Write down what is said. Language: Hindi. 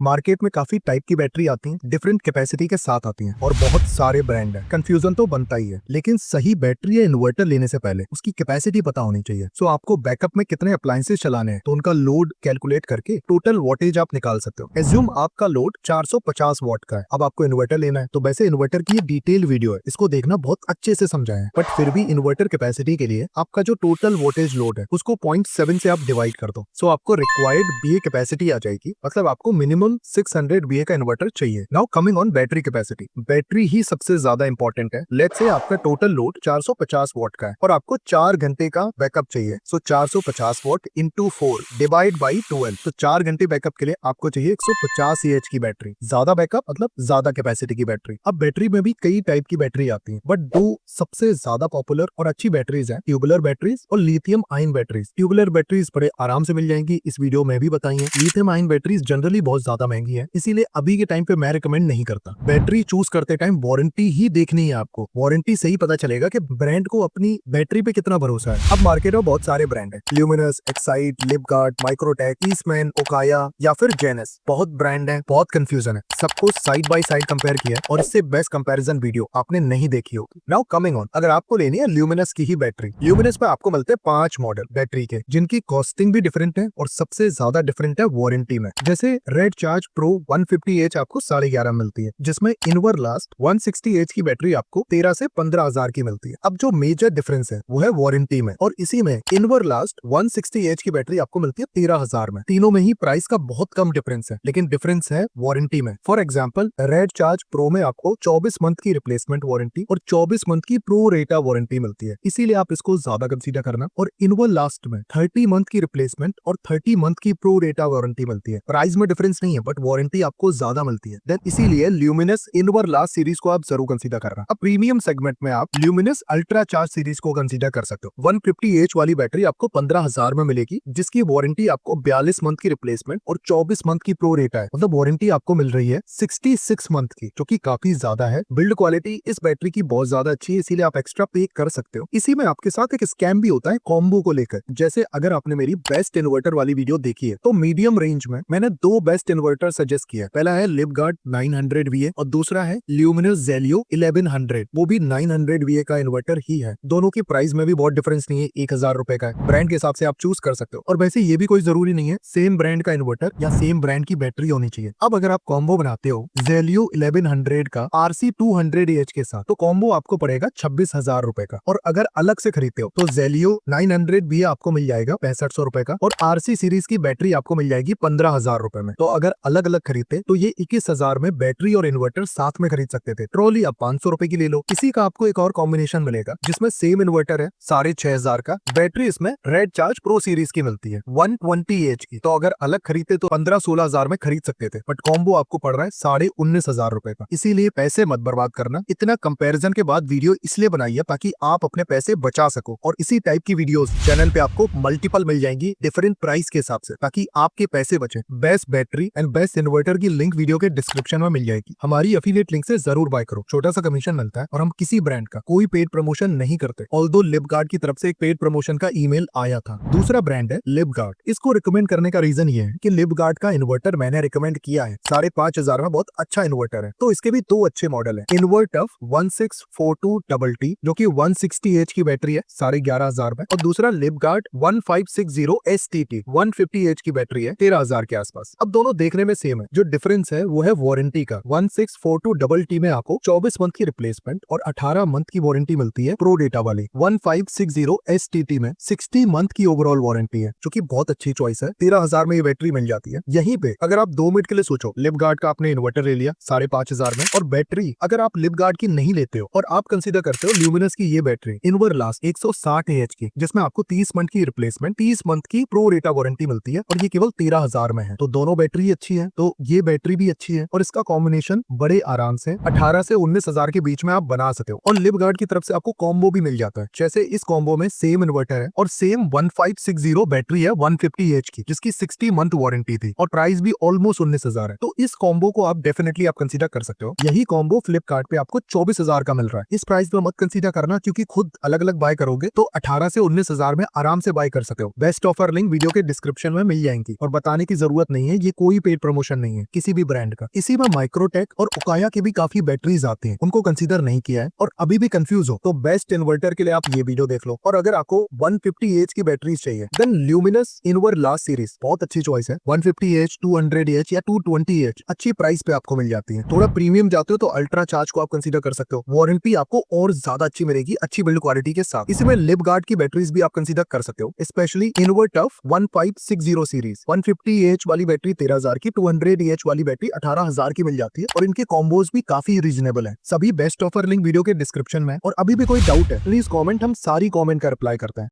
मार्केट में काफी टाइप की बैटरी आती हैं, डिफरेंट कैपेसिटी के साथ आती हैं और बहुत सारे ब्रांड हैं। कंफ्यूजन तो बनता ही है, लेकिन सही बैटरी या इन्वर्टर लेने से पहले उसकी कैपेसिटी पता होनी चाहिए। सो आपको बैकअप में कितने अप्लायंसेस चलाने हैं तो उनका लोड कैलकुलेट करके टोटल वोल्टेज आप निकाल सकते हो। एज्यूम आपका लोड 450 वॉट का है। अब आपको इन्वर्टर लेना है तो वैसे इन्वर्टर की ये डिटेल वीडियो है, इसको देखना बहुत अच्छे से समझाया है। बट फिर भी इन्वर्टर कैपेसिटी के लिए आपका जो टोटल वोल्टेज लोड है उसको 0.7 से आप डिवाइड कर दो। सो आपको रिक्वायर्ड बीए कैपेसिटी आ जाएगी, मतलब आपको मिनिमम 600 बीए का इन्वर्टर चाहिए। Now coming on battery capacity, battery ही सबसे ज्यादा इंपॉर्टेंट है। लेट्स से आपका टोटल लोड 450 वॉट का है और आपको 4 घंटे का बैकअप चाहिए। सो 450 वॉट इंटू 4 डिवाइड बाई 12, तो 4 घंटे बैकअप के लिए आपको चाहिए 150 एच की बैटरी। ज्यादा बैकअप मतलब ज्यादा कैपेसिटी की बैटरी। अब बैटरी में भी कई टाइप की बैटरी आती है, बट दो सबसे ज्यादा पॉपुलर और अच्छी बैटरीज है, ट्यूबुलर बैटरीज और lithium ion batteries. Tubular batteries बड़े आराम से मिल जाएंगी, इस वीडियो में भी बताई है। लिथियम आयन बैटरीज जनरली बहुत ज्यादा महंगी है, इसीलिए अभी के टाइम पे मैं रिकमेंड नहीं करता। बैटरी चूज करते टाइम वारंटी ही देखनी है आपको, वारंटी से ही पता चलेगा कि ब्रांड को अपनी बैटरी पे कितना भरोसा है। अब मार्केट में बहुत सारे ब्रांड है, Luminous, Exide, Livguard, Microtek, Eastman, Okaya या फिर जेनस। बहुत ब्रांड है, बहुत कंफ्यूजन है, सबको साइड बाय साइड कंपेयर किया और इससे बेस्ट कंपैरिजन वीडियो आपने नहीं देखी होगी। नाउ कमिंग ऑन, अगर आपको लेनी है ल्यूमिनस की ही बैटरी, ल्यूमिनस पे आपको मिलते हैं 5 मॉडल बैटरी के, जिनकी कॉस्टिंग भी डिफरेंट है और सबसे ज्यादा डिफरेंट है वारंटी में। जैसे रेड चार्ज प्रो 150H आपको 11.5 मिलती है, जिसमें इनवर लास्ट 160H की बैटरी आपको 13 से 15,000 की मिलती है। अब जो मेजर डिफरेंस है वो है वारंटी में, और इसी में इनवर लास्ट 160H की बैटरी आपको मिलती है 13,000 में। तीनों में ही प्राइस का बहुत कम डिफरेंस है, लेकिन डिफरेंस है वारंटी में। For example, red charge pro में आपको 24 मंथ की रिप्लेसमेंट वारंटी और 24 मंथ की प्रो रेटा वारंटी मिलती है, इसीलिए आप इसको ज्यादा कंसीडर करना। और इनवर लास्ट में 30 मंथ की रिप्लेसमेंट और 30 मंथ की प्रो रेटा वारंटी मिलती है। प्राइस में डिफरेंस नहीं है, बट वारंटी आपको ज्यादा मिलती है। देन इसीलिए ल्यूमिनस इनवर लास्ट सीरीज को आप जरूर कंसीडर करना। अब प्रीमियम सेगमेंट में आप ल्यूमिनस अल्ट्रा चार्ज सीरीज को कंसीडर कर सकते हो। 150H वाली बैटरी आपको 15,000 में मिलेगी, जिसकी वारंटी आपको 42 मंथ की रिप्लेसमेंट और 24 मंथ की प्रो रेटा है, मतलब वारंटी आपको मिल रही है 66 मंथ की, जो कि काफी ज्यादा है। बिल्ड क्वालिटी इस बैटरी की बहुत ज्यादा अच्छी है, इसीलिए आप एक्स्ट्रा पे कर सकते हो। इसी में आपके साथ एक स्कैम भी होता है कॉम्बो को लेकर। जैसे अगर आपने मेरी बेस्ट इन्वर्टर वाली वीडियो देखी है तो मीडियम रेंज में मैंने 2 बेस्ट इन्वर्टर सजेस्ट किया है। पहला है लिपगार्ड 900 VA और दूसरा है ल्यूमिनस जेलियो 1100, वो भी 900 VA का इन्वर्टर ही है। दोनों की प्राइस में भी बहुत डिफरेंस नहीं है, 1,000 रुपए का है। ब्रांड के हिसाब से आप चूज कर सकते हो। और वैसे ये भी कोई जरूरी नहीं है सेम ब्रांड का इन्वर्टर या सेम ब्रांड की बैटरी होनी चाहिए। अब अगर आप कॉम्बो बनाते हो जेलियो 1100 का RC 200H के साथ, तो कॉम्बो आपको पड़ेगा 26,000 रुपए का। और अगर अलग से खरीदते हो तो जेलियो 900 भी आपको मिल जाएगा 6500 रुपए का, और RC सीरीज की बैटरी आपको मिल जाएगी 15,000 रुपए में। तो अगर अलग अलग खरीदते तो ये 21,000 में बैटरी और इन्वर्टर साथ में खरीद सकते थे। ट्रॉली आप 500 रुपए की ले लो। इसी का आपको एक और कॉम्बिनेशन मिलेगा जिसमें सेम इन्वर्टर है 6,500 का, बैटरी इसमें रेड चार्ज प्रो सीरीज की मिलती है 120H की। तो अगर अलग खरीदते तो 15-16,000 में खरीद सकते थे, बट कॉम्बो आपको पड़ रहा है 19,500 रुपए का। इसीलिए पैसे मत बर्बाद करना। इतना कंपैरिजन के बाद वीडियो इसलिए बनाई है ताकि आप अपने पैसे बचा सको, और इसी टाइप की वीडियोस चैनल पे आपको मल्टीपल मिल जाएंगी डिफरेंट प्राइस के हिसाब से, ताकि आपके पैसे बचे। Best battery and best inverter की लिंक वीडियो के डिस्क्रिप्शन में मिल जाएगी। हमारी एफिलिएट लिंक से जरूर बाय करो, छोटा सा कमीशन मिलता है और हम किसी ब्रांड का कोई पेड प्रमोशन नहीं करते। ऑल्दो लिपगार्ड की तरफ से एक पेड प्रमोशन का ईमेल आया था। दूसरा ब्रांड है लिपगार्ड। इसको रिकमेंड करने का रीजन ये है कि लिपगार्ड का इन्वर्टर मैंने रिकमेंड किया है 5,500 में, बहुत अच्छा इन्वर्टर है। तो इसके भी 2 अच्छे मॉडल है, इन्वर्टफ 1642TT जो कि 160H की बैटरी है 11,500 में, और दूसरा लिपगार्ड 1560STT 150H की बैटरी है 13,000 के आसपास। अब दोनों देखने में सेम है, जो डिफरेंस है वो है वारंटी का। 1642TT में आपको 24 मंथ की रिप्लेसमेंट और 18 मंथ की वारंटी मिलती है प्रो डेटा वाली। 1560STT में 60 मंथ की ओवरऑल वारंटी है, जो कि बहुत अच्छी चॉइस है। 13,000 में ये बैटरी मिल जाती है। यहीं पे अगर आप 2 मिनट के लिए सोचो, लिपगार्ड का आपने इन्वर्टर ले लिया 5,500 में, और बैटरी अगर आप लिपगार्ड की नहीं लेते हो और आप कंसीडर करते हो ल्यूमिनस की ये बैटरी इनवर लास्ट 160H की, जिसमें आपको 30 मंथ की रिप्लेसमेंट 30 मंथ की प्रो रेटा वारंटी मिलती है, और ये केवल 13,000 में है। तो दोनों बैटरी अच्छी है, तो ये बैटरी भी अच्छी है, और इसका कॉम्बिनेशन बड़े आराम से 18 से 19,000 के बीच में आप बना सकते हो। और लिपगार्ड की तरफ से आपको कॉम्बो भी मिल जाता है। जैसे इस कॉम्बो में सेम इन्वर्टर है और सेम 1560 बैटरी है 150H की, जिसकी 60 मंथ वारंटी थी, और प्राइस भी ऑलमोस्ट 19,000 है। तो इस कॉम्बो को आप डेफिनेटली आप कंसीडर कर सकते हो। यही कॉम्बो फ्लिपकार्ट पे आपको 24,000 का मिल रहा है। इस प्राइस पे मत कंसीडर करना, क्योंकि खुद अलग अलग बाय करोगे तो 18 से 19,000 में आराम से बाय कर सकते हो। बेस्ट ऑफर लिंक वीडियो के डिस्क्रिप्शन में मिल जाएंगी, और बताने की जरूरत नहीं है ये कोई पेड प्रमोशन नहीं है किसी भी ब्रांड का। इसी में माइक्रोटेक और उकाया की भी काफी बैटरीज आती हैं, उनको कंसीडर नहीं किया है और अभी भी कंफ्यूज हो तो बेस्ट इन्वर्टर के लिए आप ये वीडियो देख लो। और अगर आपको 150H की बैटरीज चाहिए देन ल्यूमिनस इनवर लास्ट सीरीज बहुत अच्छी चॉइस है। 150H, 200H या 220H अच्छी प्राइस पे आपको मिल जाती है। थोड़ा प्रीमियम जाते हो तो अल्ट्रा चार्ज को आप कंसीडर कर सकते हो, वारंटी आपको और ज्यादा अच्छी मिलेगी अच्छी बिल्ड क्वालिटी के साथ। इसमें लिप गार्ड की बैटरीज भी आप कंसीडर कर सकते हो, स्पेशली इनवर्टफ 1560 सीरीज। 150H वाली बैटरी 13,000 की, 200H वाली बैटरी 18,000 की मिल जाती है और इनके कॉम्बोज भी काफी रीजनेबल है। सभी बेस्ट ऑफर लिंक वीडियो के डिस्क्रिप्शन में। और अभी भी कोई डाउट है प्लीज कॉमेंट, हम सारी कॉमेंट का रिप्लाई करते हैं।